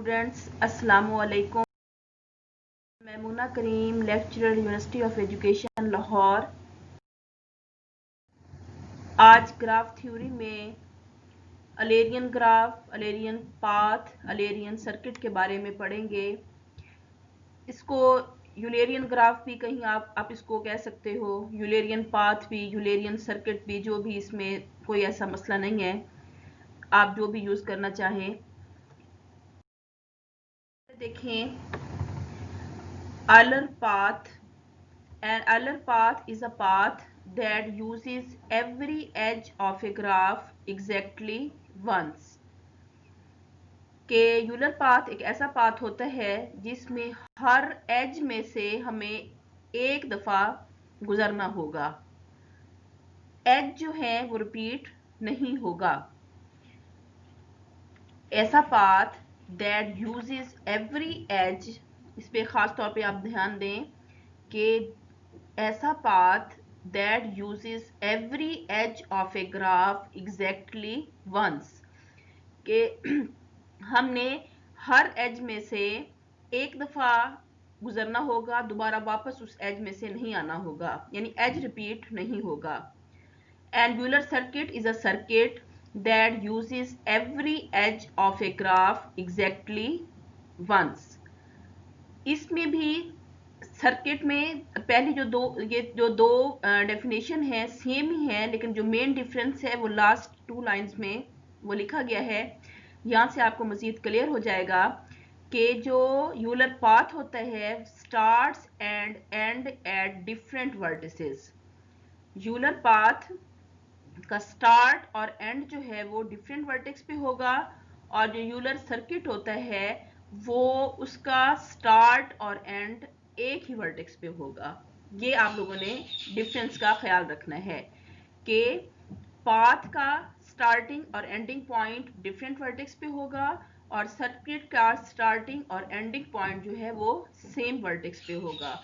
Students, अस्सलामु अलैकुम। Maimuna Karim, lecturer, university of education Lahore. आज ग्राफ थ्योरी में Eulerian graph, Eulerian path, Eulerian circuit के बारे में पढ़ेंगे। इसको यूलेरियन ग्राफ भी कहीं आप इसको कह सकते हो, यूलेरियन पाथ भी, यूलेरियन सर्किट भी, जो भी, इसमें कोई ऐसा मसला नहीं है, आप जो भी यूज करना चाहें। देखें, Euler path. An Euler path is a path that uses every edge of a graph exactly once. के यूलर पाथ एक ऐसा पाथ होता है जिसमें हर एज में से हमें एक दफा गुजरना होगा। एज जो है वो रिपीट नहीं होगा। ऐसा path that uses every edge, इस पे खास तौर पे आप ध्यान दें कि ऐसा path that uses every edge of a graph exactly once, के हमने हर एज में से एक दफा गुजरना होगा, दोबारा वापस उस एज में से नहीं आना होगा, यानी एज रिपीट नहीं होगा। And Euler circuit is a circuit that uses every edge of a graph exactly once. इसमें भी सर्किट में पहली जो दो डेफिनेशन है सेम ही है, लेकिन जो मेन डिफरेंस है वो लास्ट 2 लाइंस में वो लिखा गया है। यहाँ से आपको मजीद क्लियर हो जाएगा कि जो यूलर पाथ होता है starts and and at different vertices. Euler path का स्टार्ट और एंड जो है वो डिफरेंट वर्टेक्स पे होगा, और जो यूलर सर्किट होता है वो उसका स्टार्ट और एंड एक ही वर्टेक्स पे होगा। ये आप लोगों ने डिफरेंस का ख्याल रखना है कि पाथ का स्टार्टिंग और एंडिंग पॉइंट डिफरेंट वर्टेक्स पे होगा, और सर्किट का स्टार्टिंग और एंडिंग पॉइंट जो है वो सेम वर्टेक्स पे होगा।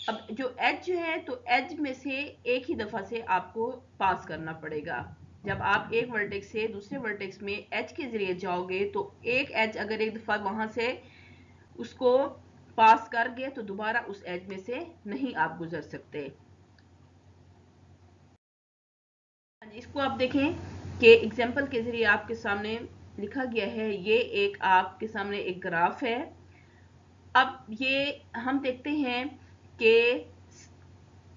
अब जो एज है, तो एज में से एक ही दफा से आपको पास करना पड़ेगा। जब आप एक वर्टेक्स से दूसरे वर्टेक्स में एज के जरिए जाओगे तो एक एज अगर एक दफा वहां से उसको पास कर गए तो दोबारा उस एज में से नहीं आप गुजर सकते। इसको आप देखें कि एग्जाम्पल के जरिए आपके सामने लिखा गया है। ये एक आपके सामने एक ग्राफ है। अब ये हम देखते हैं कि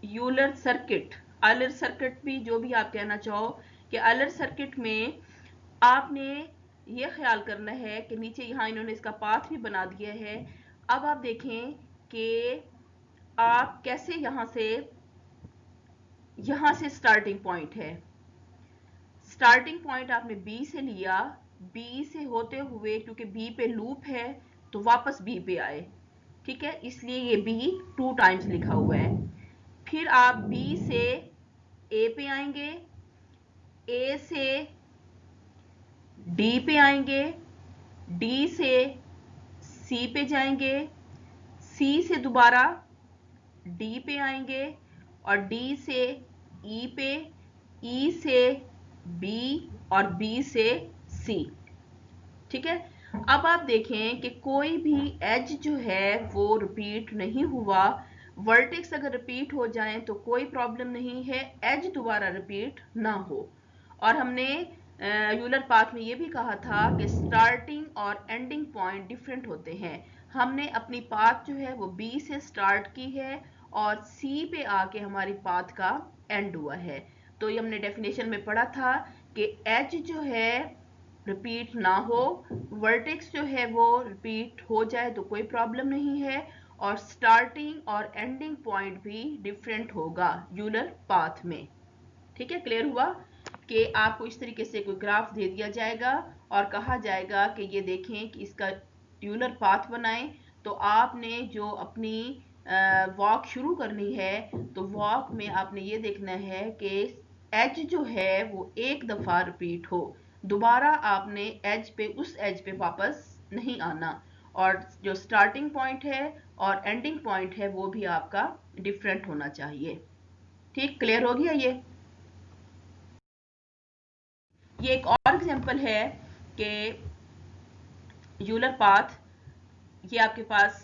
यूलर सर्किट, यूलर सर्किट भी जो भी आप कहना चाहो, कि यूलर सर्किट में आपने ये ख्याल करना है कि नीचे यहाँ इन्होंने इसका पाथ भी बना दिया है। अब आप देखें कि आप कैसे यहाँ से स्टार्टिंग पॉइंट है, स्टार्टिंग पॉइंट आपने बी से लिया, बी से होते हुए क्योंकि बी पे लूप है तो वापस बी पे आए, ठीक है, इसलिए ये बी 2 टाइम्स लिखा हुआ है। फिर आप बी से ए पे आएंगे, ए से डी पे आएंगे, डी से सी पे जाएंगे, सी से दोबारा डी पे आएंगे, और डी से ई पे, ई से बी, और बी से सी, ठीक है। अब आप देखें कि कोई भी एज जो है वो रिपीट नहीं हुआ। वर्टेक्स अगर रिपीट हो जाएं तो कोई प्रॉब्लम नहीं है, एज दोबारा रिपीट ना हो। और हमने यूलर पाथ में ये भी कहा था कि स्टार्टिंग और एंडिंग पॉइंट डिफरेंट होते हैं। हमने अपनी पाथ जो है वो बी से स्टार्ट की है और सी पे आके हमारी पाथ का एंड हुआ है। तो ये हमने डेफिनेशन में पढ़ा था कि एज जो है रिपीट ना हो, वर्टेक्स जो है वो रिपीट हो जाए तो कोई प्रॉब्लम नहीं है, और स्टार्टिंग और एंडिंग पॉइंट भी डिफरेंट होगा यूलर पाथ में। ठीक है, क्लियर हुआ कि आपको इस तरीके से कोई ग्राफ दे दिया जाएगा और कहा जाएगा कि ये देखें कि इसका यूलर पाथ बनाएं, तो आपने जो अपनी वॉक शुरू करनी है तो वॉक में आपने ये देखना है कि एज जो है वो एक दफा रिपीट हो, दोबारा आपने एज पे उस एज पे वापस नहीं आना, और जो स्टार्टिंग पॉइंट है और एंडिंग पॉइंट है वो भी आपका डिफरेंट होना चाहिए। ठीक, क्लियर हो गया ये एक और एग्जांपल है कि यूलर पाथ ये आपके पास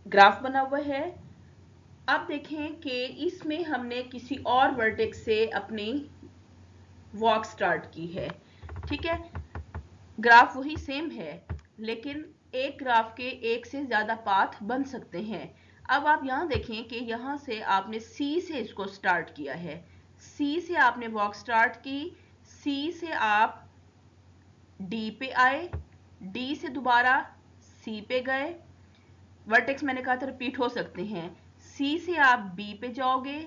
ग्राफ बना हुआ है। अब देखें कि इसमें हमने किसी और वर्टेक्स से अपनी वॉक स्टार्ट की है। ठीक है, ग्राफ वही सेम है, लेकिन एक ग्राफ के एक से ज्यादा पाथ बन सकते हैं। अब आप यहां देखें कि यहां से आपने सी से इसको स्टार्ट किया है, सी से आपने वॉक स्टार्ट की, सी से आप डी पे आए, डी से दोबारा सी पे गए, वर्टेक्स मैंने कहा था रिपीट हो सकते हैं। सी से आप बी पे जाओगे,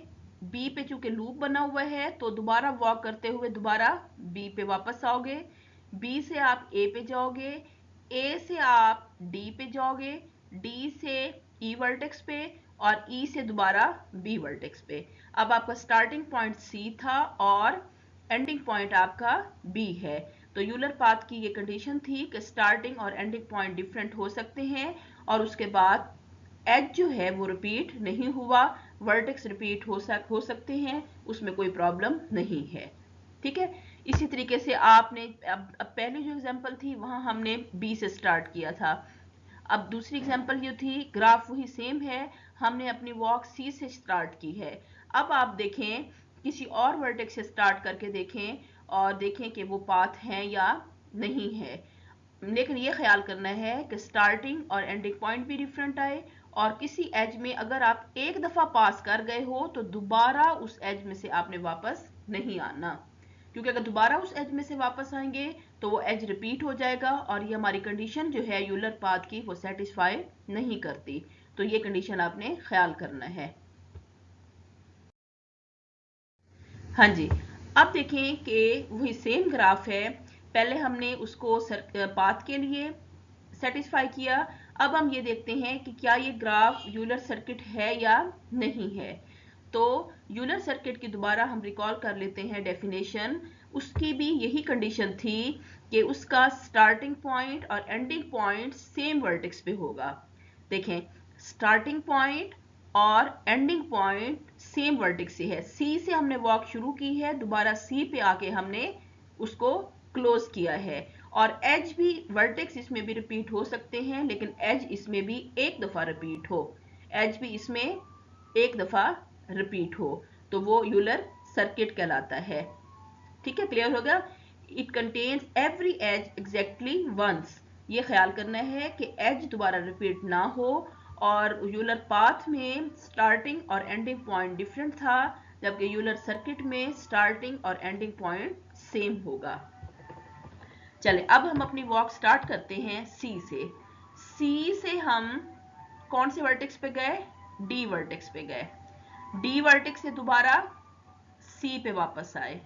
बी पे चूंकि लूप बना हुआ है तो दोबारा वॉक करते हुए दोबारा बी पे वापस आओगे, बी से आप ए पे जाओगे, ए से आप डी पे जाओगे, डी से ई वर्टेक्स पे और ई से दोबारा बी वर्टेक्स पे। अब आपका स्टार्टिंग पॉइंट सी था और एंडिंग पॉइंट आपका बी है। तो यूलर पाथ की ये कंडीशन थी कि स्टार्टिंग और एंडिंग पॉइंट डिफरेंट हो सकते हैं और उसके बाद एज जो है वो रिपीट नहीं हुआ, वर्टेक्स रिपीट हो सकते हैं, उसमें कोई प्रॉब्लम नहीं है। ठीक है, इसी तरीके से आपने अब पहले जो एग्जांपल थी वहां हमने बी से स्टार्ट किया था। अब दूसरी एग्जांपल ये थी, ग्राफ वही सेम है, हमने अपनी वॉक सी से स्टार्ट की है। अब आप देखें किसी और वर्टेक्स से स्टार्ट करके देखें और देखें कि वो पाथ है या नहीं है, लेकिन ये ख्याल करना है कि स्टार्टिंग और एंडिंग पॉइंट भी डिफरेंट आए और किसी एज में अगर आप एक दफा पास कर गए हो तो दोबारा उस एज में से आपने वापस नहीं आना, क्योंकि अगर दोबारा उस एज में से वापस आएंगे तो वो एज रिपीट हो जाएगा और ये हमारी कंडीशन जो है यूलर पाथ की वो सेटिस्फाई नहीं करती। तो ये कंडीशन आपने ख्याल करना है। हाँ जी, अब देखें कि वही सेम ग्राफ है, पहले हमने उसको पाथ के लिए सेटिस्फाई किया, अब हम ये देखते हैं कि क्या ये ग्राफ यूलर सर्किट है या नहीं है। तो यूलर सर्किट की दोबारा हम रिकॉल कर लेते हैं डेफिनेशन, उसकी भी यही कंडीशन थी कि उसका स्टार्टिंग पॉइंट और एंडिंग पॉइंट सेम वर्टेक्स पे होगा। देखें, स्टार्टिंग पॉइंट और एंडिंग पॉइंट सेम वर्टेक्स से है, सी से हमने वॉक शुरू की है, दोबारा सी पे आके हमने उसको क्लोज किया है और एज भी वर्टेक्स इसमें भी रिपीट हो सकते हैं, लेकिन एज इसमें भी एक दफा रिपीट हो, एज भी इसमें एक दफा रिपीट हो, तो वो यूलर सर्किट कहलाता है। ठीक है, क्लियर हो गया। It contains every edge exactly once, ये ख्याल करना है कि एज दोबारा रिपीट ना हो और यूलर पाथ में स्टार्टिंग और एंडिंग पॉइंट डिफरेंट था, जबकि यूलर सर्किट में स्टार्टिंग और एंडिंग पॉइंट सेम होगा। चले अब हम अपनी वॉक स्टार्ट करते हैं सी से। सी से हम कौन से वर्टेक्स पे गए, डी वर्टेक्स पे गए, डी वर्टेक्स से दोबारा सी पे वापस आए।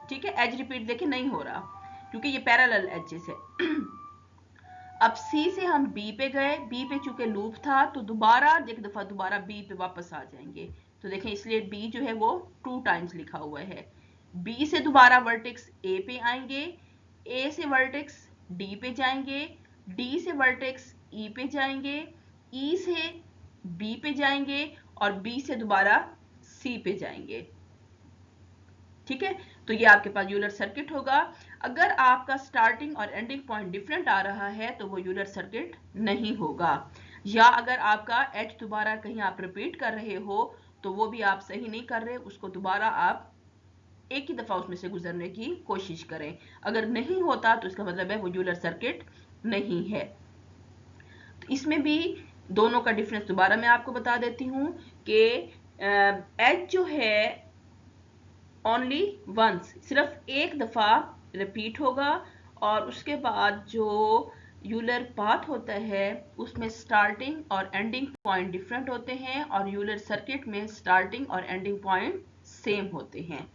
ठीक है, एज रिपीट देखिए नहीं हो रहा क्योंकि ये पैरेलल एजेस है। अब सी से हम बी पे गए, बी पे चूंकि लूप था तो दोबारा एक दफा दोबारा बी पे वापस आ जाएंगे, तो देखें इसलिए बी जो है वो 2 टाइम्स लिखा हुआ है। बी से दोबारा वर्टेक्स ए पे आएंगे, ए से वर्टेक्स डी पे जाएंगे, डी से वर्टेक्स ई पे जाएंगे, ई से बी पे जाएंगे और बी से दोबारा सी पे जाएंगे। ठीक है, तो ये आपके पास यूलर सर्किट होगा। अगर आपका स्टार्टिंग और एंडिंग पॉइंट डिफरेंट आ रहा है तो वो यूलर सर्किट नहीं होगा, या अगर आपका एच दोबारा कहीं आप रिपीट कर रहे हो तो वो भी आप सही नहीं कर रहे, उसको दोबारा आप एक ही दफा उसमें से गुजरने की कोशिश करें। अगर नहीं होता तो इसका मतलब है वो यूलर सर्किट नहीं है। तो इसमें भी दोनों का डिफरेंस दोबारा मैं आपको बता देती हूँ कि एच जो है ओनली वंस, सिर्फ एक दफा रिपीट होगा और उसके बाद जो यूलर पाथ होता है उसमें स्टार्टिंग और एंडिंग पॉइंट डिफरेंट होते हैं और यूलर सर्किट में स्टार्टिंग और एंडिंग पॉइंट सेम होते हैं।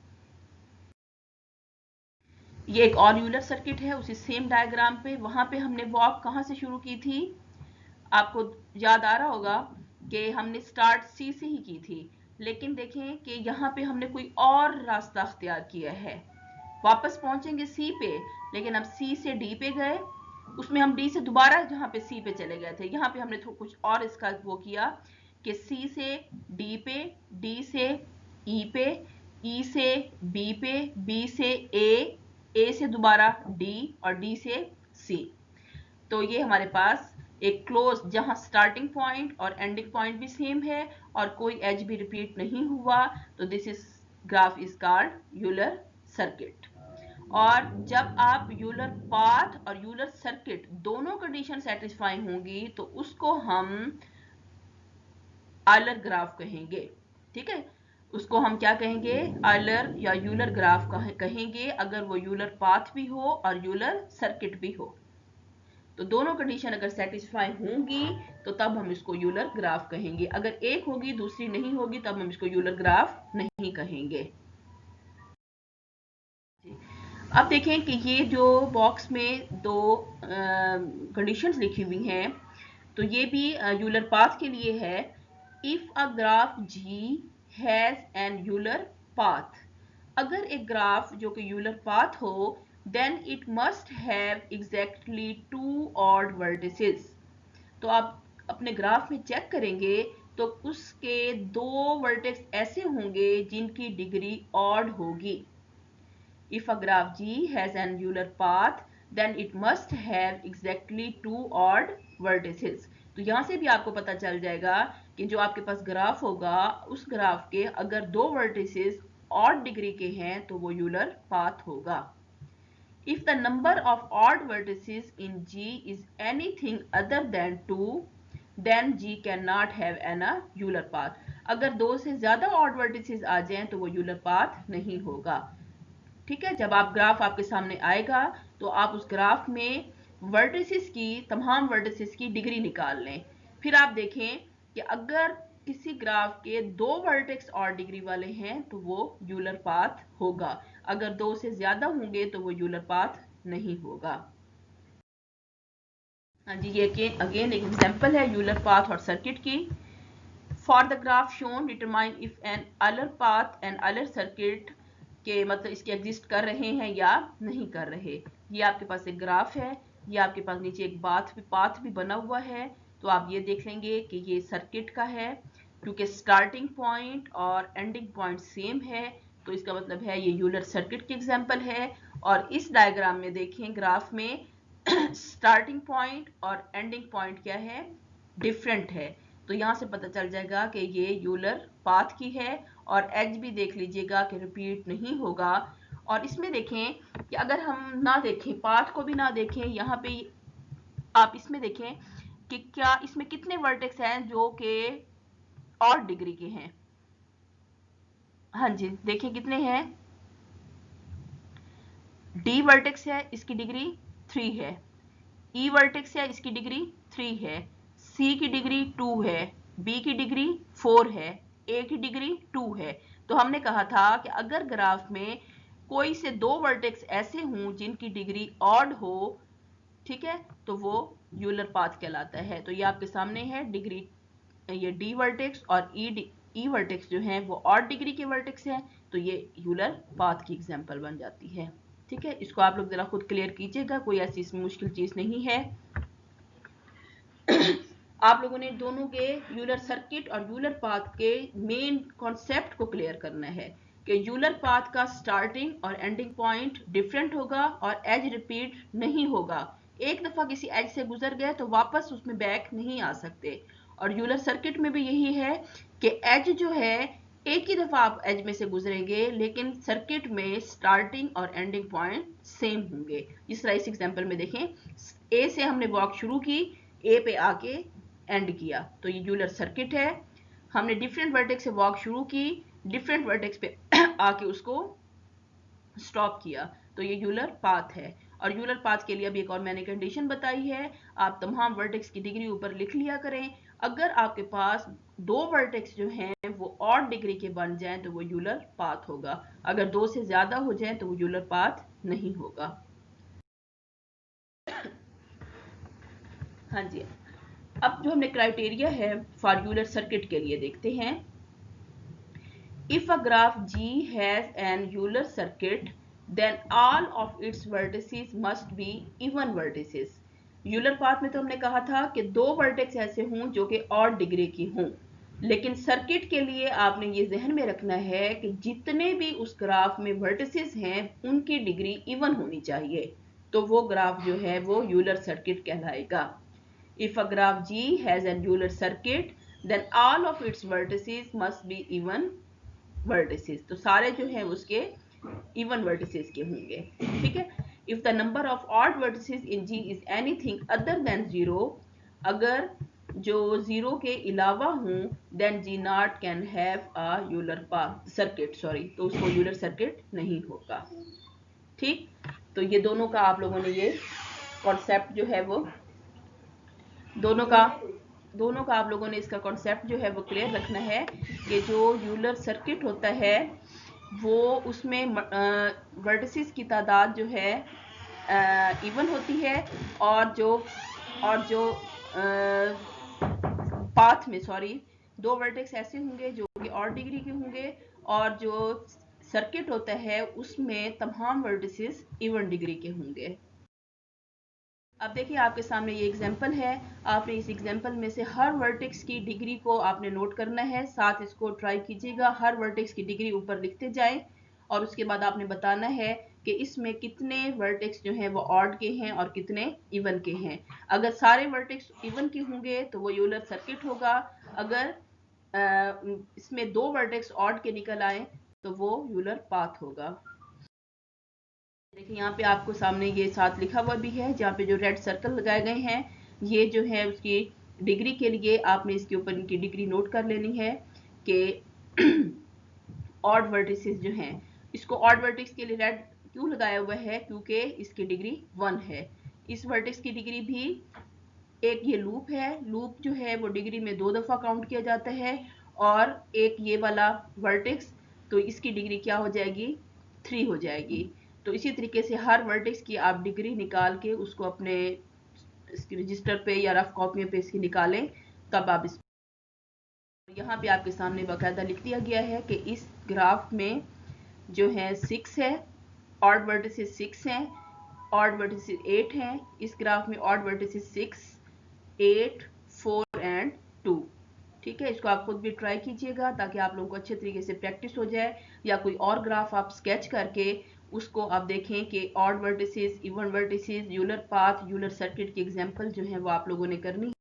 ये एक और यूलर सर्किट है उसी सेम डायग्राम पे, वहां पे हमने वॉक कहां से शुरू की थी, आपको याद आ रहा होगा कि हमने स्टार्ट सी से ही की थी, लेकिन देखें कि यहाँ पे हमने कोई और रास्ता अख्तियार किया है, वापस पहुंचेंगे सी पे, लेकिन अब सी से डी पे गए, उसमें हम डी से दोबारा जहाँ पे सी पे चले गए थे, यहाँ पे हमने कुछ और इसका वो किया कि सी से डी पे, डी से ई पे, ई से बी पे, बी से ए से दोबारा डी और डी से सी। तो ये हमारे पास एक क्लोज, जहां स्टार्टिंग पॉइंट और एंडिंग पॉइंट भी सेम है और कोई एज भी रिपीट नहीं हुआ, तो this is graph is called Euler circuit. और जब आप यूलर पाथ और यूलर सर्किट दोनों कंडीशन सेटिस्फाई होंगी तो उसको हम आयलर ग्राफ कहेंगे। ठीक है, उसको हम क्या कहेंगे, आयलर या यूलर ग्राफ कहेंगे, अगर वो यूलर पाथ भी हो और यूलर सर्किट भी हो। तो दोनों कंडीशन अगर सेटिस्फाई होंगी तो तब हम इसको यूलर ग्राफ कहेंगे। अगर एक होगी दूसरी नहीं होगी तब हम इसको यूलर ग्राफ नहीं कहेंगे। अब देखें कि ये जो बॉक्स में दो कंडीशंस लिखी हुई हैं, तो ये भी यूलर पाथ के लिए है। If a graph ji has an Euler path, अगर एक ग्राफ जो कि यूलर पाथ हो, then it must have exactly two odd vertices। तो आप अपने ग्राफ में चेक करेंगे तो उसके दो वर्टेक्स ऐसे होंगे जिनकी डिग्री ऑड होगी। If a graph G has an angular path, then it must have exactly two odd vertices। तो यहां से भी आपको पता चल जाएगा कि जो आपके पास ग्राफ होगा उस ग्राफ के अगर दो वर्टिसेस ऑड डिग्री के हैं तो वो यूलर पाथ होगा। If the number of odd vertices in G is anything other than 2, then G cannot have an Euler path। अगर दो से ज्यादा odd vertices आ जाएं तो वो Euler path नहीं होगा। ठीक है, जब आप ग्राफ आपके सामने आएगा तो आप उस ग्राफ में वर्टिसेस की, तमाम वर्टिसेस की डिग्री निकाल लें। फिर आप देखें कि अगर किसी ग्राफ के दो वर्टेक्स और डिग्री वाले हैं तो वो यूलर पाथ होगा, अगर दो से ज्यादा होंगे तो वो यूलर पाथ नहीं होगा। हाँ जी, ये अगेन एक एग्जांपल है यूलर पाथ और सर्किट की। For the graph shown determine if an Euler path and Euler circuit, के मतलब इसके एग्जिस्ट कर रहे हैं या नहीं कर रहे। ये आपके पास एक ग्राफ है, ये आपके पास नीचे एक पाथ भी बना हुआ है, तो आप ये देख लेंगे कि ये सर्किट का है, क्योंकि स्टार्टिंग पॉइंट और एंडिंग पॉइंट सेम है, तो इसका मतलब है ये यूलर सर्किट की एग्जांपल है। और इस डायग्राम में देखें ग्राफ में स्टार्टिंग पॉइंट और एंडिंग पॉइंट क्या है, डिफरेंट है, तो यहां से पता चल जाएगा कि ये यूलर पाथ की है। और एज भी देख लीजिएगा कि रिपीट नहीं होगा। और इसमें देखें कि अगर हम ना देखें, पाथ को भी ना देखें, यहाँ पे आप इसमें देखें कि क्या इसमें कितने वर्टेक्स हैं जो कि और डिग्री के हैं। हाँ जी, देखें कितने हैं, डी वर्टेक्स है, इसकी डिग्री 3 है, ई वर्टेक्स है, इसकी डिग्री 3 है, सी की डिग्री 2 है, बी की डिग्री 4 है, ए की डिग्री 2 है। तो हमने कहा था कि अगर ग्राफ में कोई से दो वर्टेक्स ऐसे हों जिनकी डिग्री ऑड हो, ठीक है, तो वो यूलर पाथ कहलाता है। तो ये आपके सामने है डिग्री, ये डी वर्टेक्स और ई वर्टेक्स जो हैं वो ऑड डिग्री के वर्टेक्स हैं, तो ये यूलर पाथ की एग्जांपल बन जाती है। ठीक है, इसको आप लोग जरा खुद क्लियर कीजिएगा, कोई ऐसी इसमें मुश्किल चीज नहीं है। आप लोगों ने दोनों के यूलर सर्किट और यूलर पाथ के मेन कॉन्सेप्ट को क्लियर करना है कि यूलर पाथ का स्टार्टिंग और एंडिंग पॉइंट डिफरेंट होगा और एज रिपीट नहीं होगा। एक दफा किसी एज से गुजर गए तो वापस उसमें बैक नहीं आ सकते। और यूलर सर्किट में भी यही है कि एज जो है एक ही दफा आप एज में से गुजरेंगे, लेकिन सर्किट में स्टार्टिंग और एंडिंग पॉइंट सेम होंगे। जिस तरह इस एग्जांपल में देखें, ए से हमने वॉक शुरू की, ए पे आके एंड किया, तो ये यूलर सर्किट है। हमने डिफरेंट वर्टेक्स से वॉक शुरू की, डिफरेंट वर्टेक्स पे आके उसको स्टॉप किया, तो ये यूलर पाथ है। और यूलर पाथ के लिए अभी एक और मैंने कंडीशन बताई है, आप तमाम वर्टेक्स की डिग्री ऊपर लिख लिया करें। अगर आपके पास दो वर्टेक्स जो हैं वो ऑड डिग्री के बन जाएं तो वो यूलर पाथ होगा, अगर दो से ज्यादा हो जाएं तो वो यूलर पाथ नहीं होगा। हाँ जी, अब जो हमने क्राइटेरिया है फॉर यूलर सर्किट के लिए देखते हैं। If a graph G has an Euler circuit then all of its vertices must be even vertices. Euler path में तो हमने कहा था कि दो वर्टेक्स ऐसे हों जो कि ऑड डिग्री की हों, लेकिन सर्किट के लिए आपने ये जहन में रखना है कि जितने भी उस ग्राफ में वर्टिसेस हैं उनकी डिग्री इवन होनी चाहिए। तो वो ग्राफ जो है वो यूलर सर्किट कहलाएगा। If a graph G has an Euler circuit then all of its vertices must be even vertices, तो सारे जो है उसके इवन वर्टिसेस के होंगे, ठीक है। If the number of odd vertices in G is anything other than 0, अगर जो 0 के अलावा हूं, then G not can have a Euler circuit, तो उसको यूलर सर्किट नहीं होगा, ठीक। तो ये दोनों का आप लोगों ने ये कॉन्सेप्ट जो है वो दोनों का आप लोगों ने इसका कॉन्सेप्ट जो है वो क्लियर रखना है कि जो यूलर सर्किट होता है वो उसमें वर्टिसेस की तादाद जो है इवन होती है, और जो पाथ में दो वर्टेक्स ऐसे होंगे जो कि ऑड डिग्री के होंगे, और जो सर्किट होता है उसमें तमाम वर्टिसेस इवन डिग्री के होंगे। अब देखिए आपके सामने ये एग्जांपल है, आपने इस एग्जांपल में से हर वर्टेक्स की डिग्री को आपने नोट करना है, साथ इसको ट्राई कीजिएगा, हर वर्टेक्स की डिग्री ऊपर लिखते जाएं, और उसके बाद आपने बताना है कि इसमें कितने वर्टेक्स जो हैं वो ऑड के हैं और कितने इवन के हैं। अगर सारे वर्टेक्स इवन के होंगे तो वो यूलर सर्किट होगा, अगर इसमें दो वर्टेक्स ऑड के निकल आए तो वो यूलर पाथ होगा। देखिए यहाँ पे आपको सामने ये साथ लिखा हुआ भी है, जहाँ पे जो रेड सर्कल लगाए गए हैं ये जो है उसकी डिग्री के लिए आपने इसके ऊपर इनकी डिग्री नोट कर लेनी है कि ऑड वर्टिसेस जो हैं, इसको ऑड वर्टेक्स के लिए रेड क्यों लगाया हुआ है, क्योंकि इसकी डिग्री 1 है। इस वर्टेक्स की डिग्री भी एक ये लूप है, लूप जो है वो डिग्री में 2 दफा काउंट किया जाता है, और एक ये वाला वर्टेक्स, तो इसकी डिग्री क्या हो जाएगी 3 हो जाएगी। तो इसी तरीके से हर वर्टेक्स की आप डिग्री निकाल के उसको अपने इसके रजिस्टर पे या रफ कॉपी पे इसकी निकालें, तब आप इस यहाँ पे आपके सामने बाकायदा लिख दिया गया है कि इस ग्राफ में जो है 6 है, ऑड वर्टिसेस 6 हैं, ऑड वर्टिसेस 8 हैं। इस ग्राफ में ऑड वर्टिसेस 6, 8, 4 एंड 2, ठीक है। इसको आप खुद भी ट्राई कीजिएगा ताकि आप लोगों को अच्छे तरीके से प्रैक्टिस हो जाए, या कोई और ग्राफ आप स्केच करके उसको आप देखें कि odd vertices, even vertices, Euler path, Euler circuit की एग्जांपल जो है वो आप लोगों ने करनी है।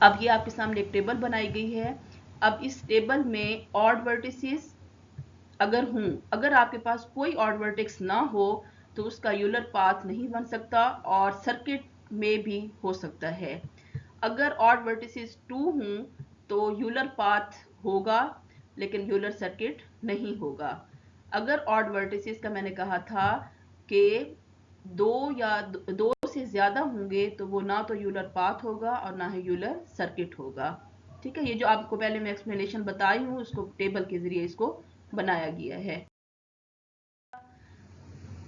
अब ये आपके सामने एक टेबल बनाई गई है। अब इस टेबल में ऑड वर्टिसेस अगर आपके पास कोई ऑड वर्टेक्स ना हो तो उसका यूलर पाथ नहीं बन सकता, और सर्किट में भी हो सकता है। अगर ऑड वर्टिसेस 2 हों तो यूलर पाथ होगा लेकिन यूलर सर्किट नहीं होगा। अगर ऑड वर्टिसेस का मैंने कहा था कि दो से ज्यादा होंगे तो वो ना तो यूलर पाथ होगा और ना ही यूलर सर्किट होगा, ठीक है। ये जो आपको पहले मैं एक्सप्लेनेशन बताई हूँ उसको टेबल के जरिए इसको बनाया गया है।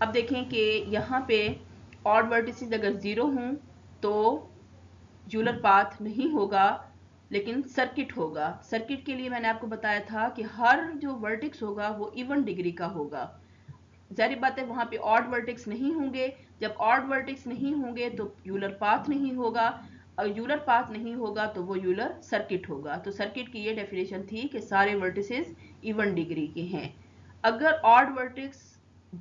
अब देखें कि यहाँ पे ऑड वर्टिसेस अगर 0 हों तो यूलर पाथ नहीं होगा लेकिन सर्किट होगा। सर्किट के लिए मैंने आपको बताया था कि हर जो वर्टेक्स होगा वो इवन डिग्री का होगा। जाहिर बात है वहां पे ऑड वर्टेक्स नहीं होंगे, जब ऑड वर्टेक्स नहीं होंगे तो यूलर पाथ नहीं होगा, और यूलर पाथ नहीं होगा तो वो यूलर सर्किट होगा। तो सर्किट की ये डेफिनेशन थी कि सारे वर्टिसेस इवन डिग्री के हैं। अगर ऑड वर्टेक्स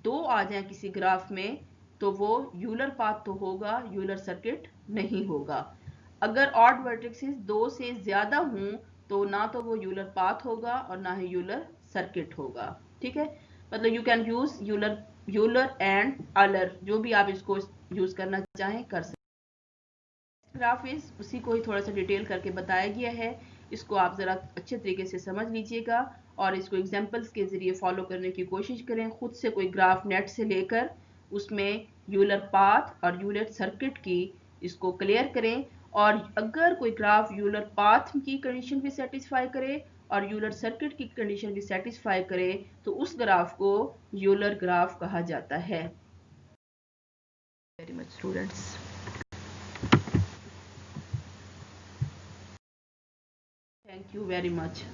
2 आ जाए किसी ग्राफ में तो वो यूलर पाथ तो होगा, यूलर सर्किट नहीं होगा। अगर ऑड वर्टेक्सेस 2 से ज्यादा हों तो ना तो वो यूलर पाथ होगा और ना ही यूलर सर्किट होगा, ठीक है। मतलब you can use Euler and Euler, जो भी आप इसको यूज करना चाहें कर सकते। ग्राफ इस उसी को ही थोड़ा सा डिटेल करके बताया गया है, इसको आप जरा अच्छे तरीके से समझ लीजिएगा और इसको एग्जांपल्स के जरिए फॉलो करने की कोशिश करें। खुद से कोई ग्राफ नेट से लेकर उसमें यूलर पाथ और यूलर सर्किट की इसको क्लियर करें, और अगर कोई ग्राफ यूलर पाथ की कंडीशन भी सेटिस्फाई करे और यूलर सर्किट की कंडीशन भी सेटिस्फाई करे तो उस ग्राफ को यूलर ग्राफ कहा जाता है। Very much students. Thank you very much.